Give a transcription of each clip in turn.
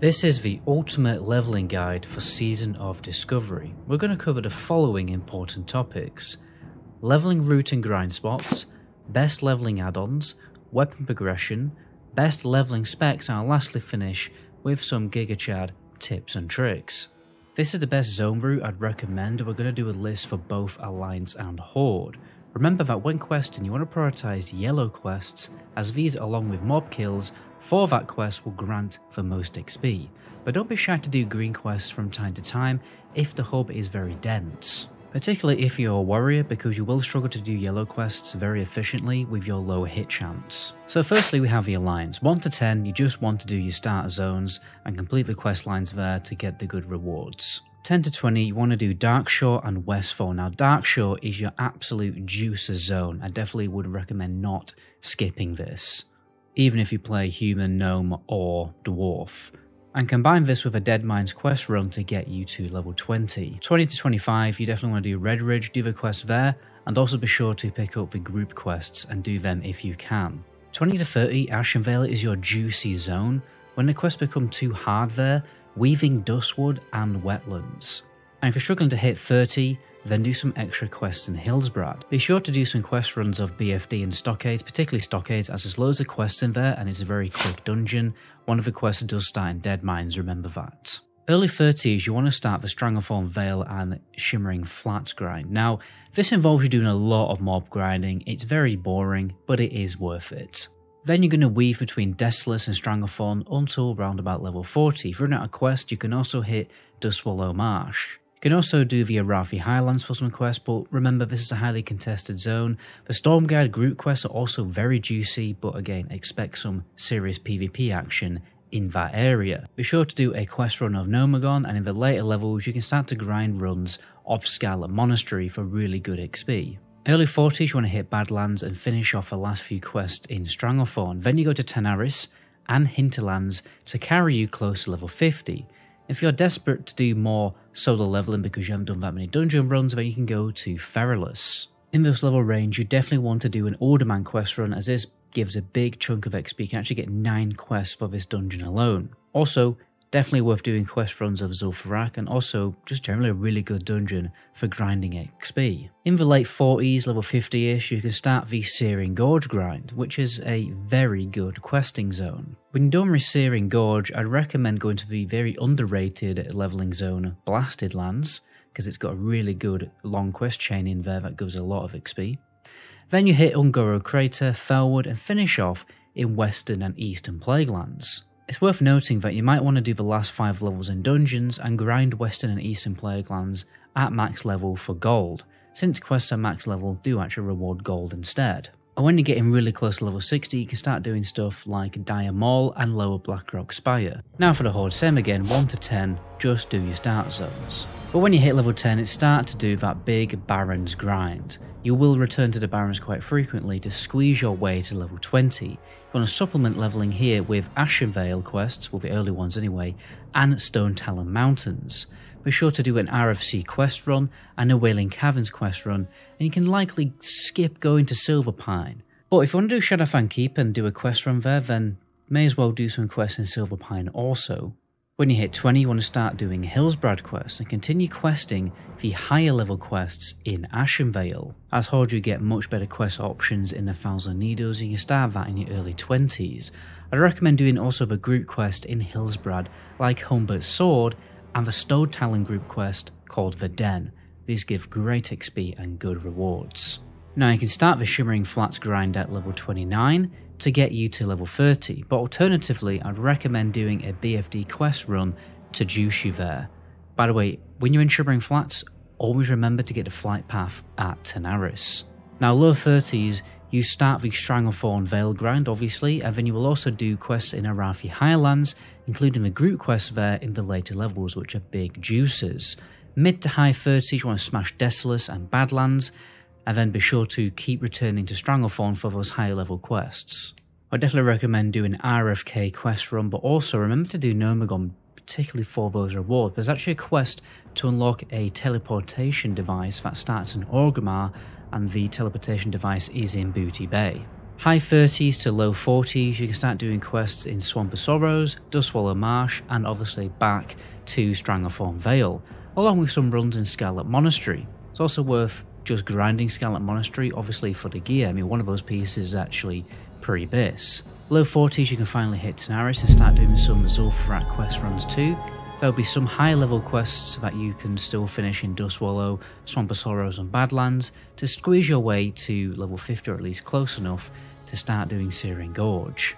This is the ultimate leveling guide for Season of Discovery. We're going to cover the following important topics: leveling route and grind spots, best leveling add-ons, weapon progression, best leveling specs, and I'll lastly finish with some GigaChad tips and tricks. This is the best zone route I'd recommend. We're going to do a list for both Alliance and Horde. Remember that when questing, you want to prioritise yellow quests, as these along with mob kills for that quest will grant the most XP, but don't be shy to do green quests from time to time if the hub is very dense, particularly if you're a warrior, because you will struggle to do yellow quests very efficiently with your low hit chance. So firstly we have the Alliance. 1 to 10 you just want to do your starter zones and complete the quest lines there to get the good rewards. 10 to 20 you want to do Darkshore and Westfall. Now Darkshore is your absolute juicer zone. I definitely would recommend not skipping this, even if you play human, gnome or dwarf. And combine this with a Dead Mines quest run to get you to level 20. 20 to 25 you definitely want to do Red Ridge, do the quest there, and also be sure to pick up the group quests and do them if you can. 20 to 30 Ashenvale is your juicy zone. When the quests become too hard there, weaving Dustwood and Wetlands. And if you're struggling to hit 30, then do some extra quests in Hillsbrad. Be sure to do some quest runs of BFD and Stockades, particularly Stockades, as there's loads of quests in there and it's a very quick dungeon. One of the quests does start in Dead Mines, remember that. Early 30s you want to start the Stranglethorn Vale and Shimmering Flats grind. Now this involves you doing a lot of mob grinding. It's very boring, but it is worth it. Then you're going to weave between Desolace and Stranglethorn until around about level 40. If you're running out of quest, you can also hit Dustswallow Marsh. You can also do the Arathi Highlands for some quests, but remember this is a highly contested zone. The Stormguard group quests are also very juicy, but again, expect some serious PvP action in that area. Be sure to do a quest run of Nomagon, and in the later levels you can start to grind runs of Scarlet Monastery for really good XP. Early 40s you want to hit Badlands and finish off the last few quests in Stranglethorn. Then you go to Tanaris and Hinterlands to carry you close to level 50. If you're desperate to do more solo leveling because you haven't done that many dungeon runs, then you can go to Feralus. In this level range you definitely want to do an Alderman quest run, as this gives a big chunk of XP. You can actually get 9 quests for this dungeon alone. Also, definitely worth doing quest runs of Zul'Farrak, and also just generally a really good dungeon for grinding XP. In the late 40s, level 50ish, you can start the Searing Gorge grind, which is a very good questing zone. When you're done with Searing Gorge, I'd recommend going to the very underrated leveling zone Blasted Lands, because it's got a really good long quest chain in there that gives a lot of XP. Then you hit Ungoro Crater, Felwood, and finish off in Western and Eastern Plaguelands. It's worth noting that you might want to do the last 5 levels in dungeons and grind Western and Eastern Plaguelands at max level for gold, since quests at max level do actually reward gold instead. And when you're getting really close to level 60, you can start doing stuff like Dire Maul and Lower Blackrock Spire. Now for the Horde, same again, 1 to 10, just do your start zones. But when you hit level 10, it's start to do that big Barrens grind. You will return to the Barrens quite frequently to squeeze your way to level 20. You want to supplement leveling here with Ashenvale quests, well the early ones anyway, and Stone Talon Mountains. Be sure to do an RFC quest run and a Wailing Caverns quest run, and you can likely skip going to Silverpine. But if you want to do Shadowfang Keep and do a quest run there, then may as well do some quests in Silverpine also. When you hit 20 you want to start doing Hillsbrad quests and continue questing the higher level quests in Ashenvale. As Horde you get much better quest options in the Thousand Needles, and you can start that in your early 20s. I'd recommend doing also the group quest in Hillsbrad like Humbert's Sword and the Stone Talon group quest called The Den. These give great XP and good rewards. Now you can start the Shimmering Flats grind at level 29 to get you to level 30, but alternatively I'd recommend doing a BFD quest run to juice you there. By the way, when you're in Shimmering Flats, always remember to get the flight path at Tanaris. Now low 30s, you start the Stranglethorn Vale grind obviously, and then you will also do quests in Arathi Highlands, including the group quests there in the later levels, which are big juices. Mid to high 30s you want to smash Desolace and Badlands, and then be sure to keep returning to Stranglethorn for those higher level quests. I definitely recommend doing RFK quest run, but also remember to do Nomagon, particularly for those rewards. There's actually a quest to unlock a teleportation device that starts in Orgrimmar, and the teleportation device is in Booty Bay. High 30s to low 40s, you can start doing quests in Swamp of Sorrows, Dustswallow Marsh, and obviously back to Stranglethorn Vale, along with some runs in Scarlet Monastery. It's also worth just grinding Scarlet Monastery, obviously for the gear. I mean, one of those pieces is actually pre-bis. Low 40s, you can finally hit Tanaris and start doing some Zul'Farrak quest runs too. There'll be some high level quests that you can still finish in Dustswallow, Swamp of Sorrows and Badlands to squeeze your way to level 50 or at least close enough to start doing Searing Gorge.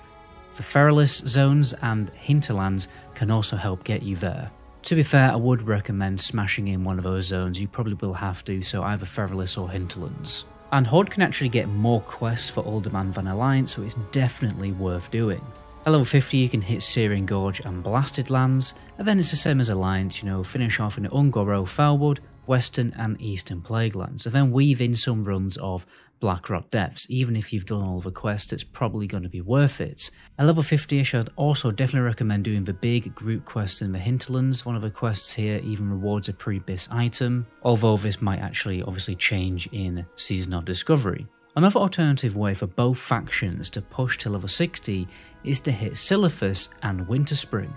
The Feralus zones and Hinterlands can also help get you there. To be fair, I would recommend smashing in one of those zones. You probably will have to, so either Feralus or Hinterlands. And Horde can actually get more quests for Alderman Van Alliance, so it's definitely worth doing. At level 50 you can hit Searing Gorge and Blasted Lands, and then it's the same as Alliance, you know, finish off in Ungoro, Felwood, Western and Eastern Plaguelands, and then weave in some runs of Blackrock Depths. Even if you've done all the quests, it's probably going to be worth it. At level 50ish, I'd also definitely recommend doing the big group quests in the Hinterlands. One of the quests here even rewards a pre-bis item, although this might actually obviously change in Season of Discovery. Another alternative way for both factions to push to level 60 is to hit Silithus and Winterspring.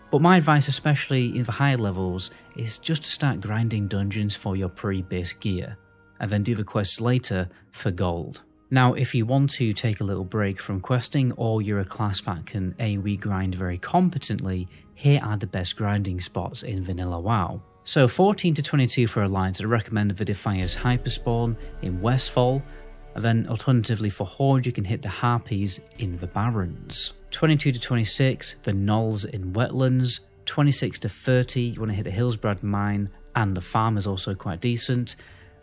But my advice, especially in the higher levels, is just to start grinding dungeons for your pre-bis gear, and then do the quests later for gold. Now, if you want to take a little break from questing, or you're a class that can AoE grind very competently, here are the best grinding spots in Vanilla WoW. So 14 to 22 for Alliance, I'd recommend the Defiers Hyperspawn in Westfall, and then alternatively for Horde you can hit the Harpies in the Barrens. 22 to 26, the Gnolls in Wetlands. 26 to 30, you want to hit the Hillsbrad Mine, and the Farm is also quite decent.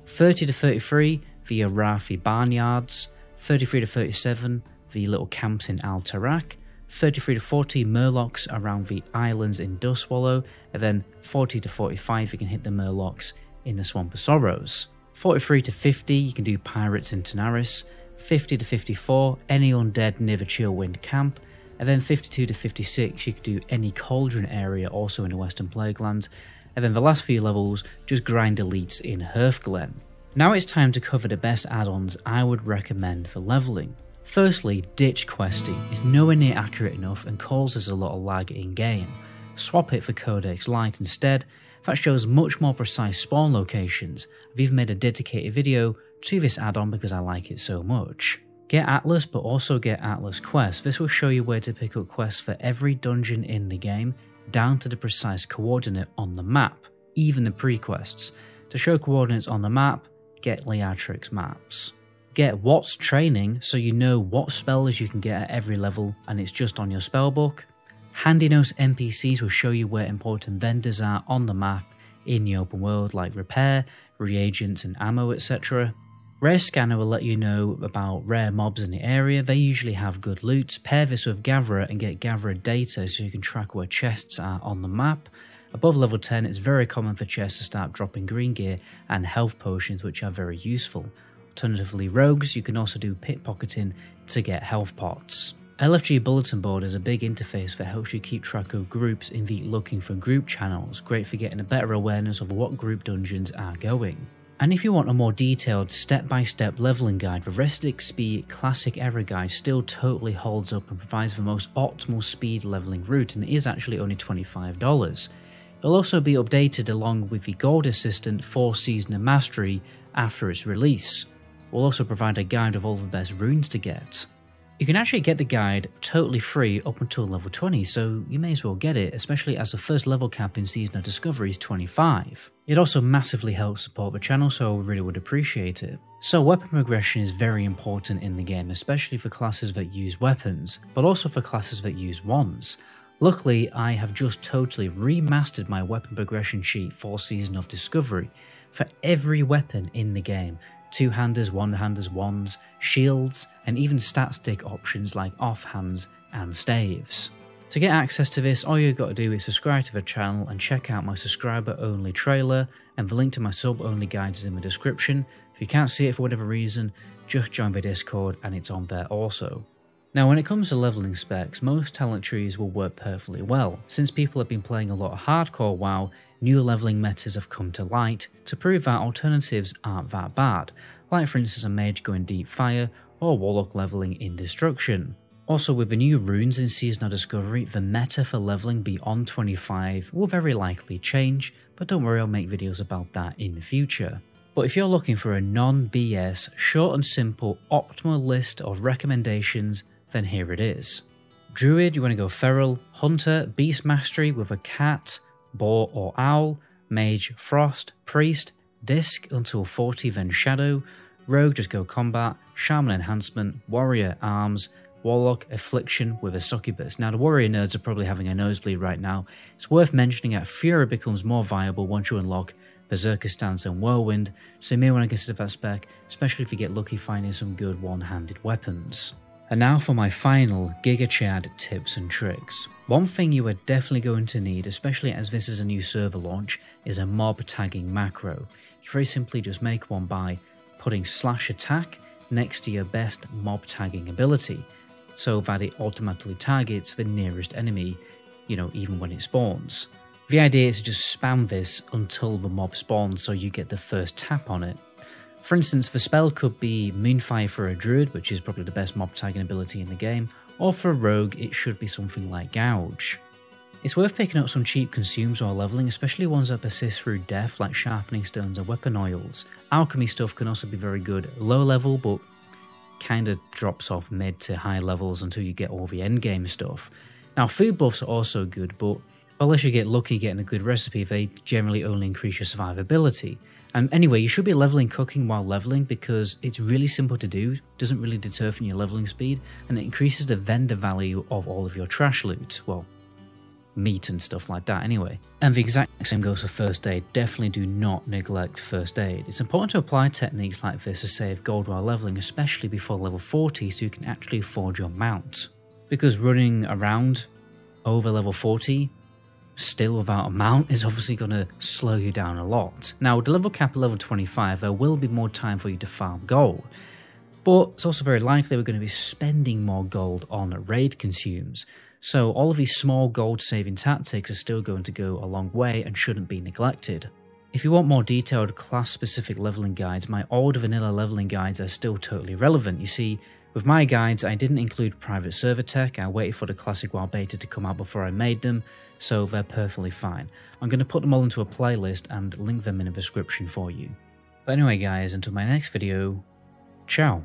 30 to 33, the Arathi Barnyards. 33 to 37, the little camps in Al Tarak. 33 to 40, Murlocs around the islands in Dustswallow, and then 40 to 45, you can hit the Murlocs in the Swamp of Sorrows. 43 to 50, you can do Pirates in Tanaris. 50 to 54, any undead near the Chillwind camp. And then 52 to 56, you could do any Cauldron area also in the Western Plaguelands. And then the last few levels, just grind elites in Hearthglen. Now it's time to cover the best add-ons I would recommend for leveling. Firstly, ditch questing is nowhere near accurate enough and causes a lot of lag in game. Swap it for Codex Lite instead. That shows much more precise spawn locations. I've even made a dedicated video to this add-on because I like it so much. Get Atlas, but also get Atlas Quests. This will show you where to pick up quests for every dungeon in the game, down to the precise coordinate on the map, even the pre-quests. To show coordinates on the map, get Leatrix maps. Get What's Training, so you know what spells you can get at every level and it's just on your spellbook. Handy Notes NPCs will show you where important vendors are on the map in the open world, like repair, reagents and ammo, etc. Rare Scanner will let you know about rare mobs in the area. They usually have good loot. Pair this with Gatherer and get Gatherer data so you can track where chests are on the map. Above level 10, it's very common for chests to start dropping green gear and health potions, which are very useful. Alternatively, rogues, you can also do pickpocketing to get health pots. LFG Bulletin Board is a big interface that helps you keep track of groups in the Looking for Group channels, great for getting a better awareness of what group dungeons are going. And if you want a more detailed step-by-step leveling guide, the Rested XP Classic Era Guide still totally holds up and provides the most optimal speed leveling route, and it is actually only $25. It'll also be updated along with the Gold Assistant for Season of Mastery after its release. We'll also provide a guide of all the best runes to get. You can actually get the guide totally free up until level 20, so you may as well get it, especially as the first level cap in Season of Discovery is 25. It also massively helps support the channel, so I really would appreciate it. So weapon progression is very important in the game, especially for classes that use weapons, but also for classes that use wands. Luckily, I have just totally remastered my weapon progression sheet for Season of Discovery for every weapon in the game. Two-handers, one-handers, wands, shields, and even stat stick options like offhands and staves. To get access to this, all you've got to do is subscribe to the channel and check out my subscriber-only trailer, and the link to my sub-only guides is in the description. If you can't see it for whatever reason, just join the Discord and it's on there also. Now when it comes to leveling specs, most talent trees will work perfectly well. Since people have been playing a lot of hardcore WoW, new leveling metas have come to light to prove that alternatives aren't that bad, like for instance a mage going deep fire or Warlock leveling in Destruction. Also, with the new runes in Seasonal Discovery, the meta for leveling beyond 25 will very likely change, but don't worry, I'll make videos about that in the future. But if you're looking for a non-BS, short and simple, optimal list of recommendations, then here it is. Druid, you want to go Feral, Hunter, Beast Mastery with a Cat, Boar or Owl, Mage, Frost, Priest, Disc until 40 then Shadow, Rogue just go Combat, Shaman Enhancement, Warrior, Arms, Warlock, Affliction with a Succubus. Now the Warrior nerds are probably having a nosebleed right now. It's worth mentioning that Fury becomes more viable once you unlock Berserker Stance and Whirlwind, so you may want to consider that spec, especially if you get lucky finding some good one-handed weapons. And now for my final Giga Chad tips and tricks. One thing you are definitely going to need, especially as this is a new server launch, is a mob tagging macro. You very simply just make one by putting /attack next to your best mob tagging ability, so that it automatically targets the nearest enemy, even when it spawns. The idea is to just spam this until the mob spawns so you get the first tap on it. For instance, the spell could be Moonfire for a Druid, which is probably the best mob tagging ability in the game, or for a Rogue it should be something like Gouge. It's worth picking up some cheap consumes while leveling, especially ones that persist through death like Sharpening Stones and Weapon Oils. Alchemy stuff can also be very good at low level, but kinda drops off mid to high levels until you get all the endgame stuff. Now food buffs are also good, but unless you get lucky getting a good recipe, they generally only increase your survivability. And anyway, you should be leveling cooking while leveling because it's really simple to do, doesn't really deter from your leveling speed, and it increases the vendor value of all of your trash loot. Well, meat and stuff like that anyway. And the exact same goes for first aid. Definitely do not neglect first aid. It's important to apply techniques like this to save gold while leveling, especially before level 40 so you can actually forge your mount. Because running around over level 40 still without a mount is obviously going to slow you down a lot. Now with the level cap at level 25 there will be more time for you to farm gold, but it's also very likely we're going to be spending more gold on raid consumes, so all of these small gold saving tactics are still going to go a long way and shouldn't be neglected. If you want more detailed class specific leveling guides, my old vanilla leveling guides are still totally relevant. You see, with my guides I didn't include private server tech, I waited for the classic WoW beta to come out before I made them, so they're perfectly fine. I'm going to put them all into a playlist and link them in the description for you. But anyway guys, until my next video, ciao.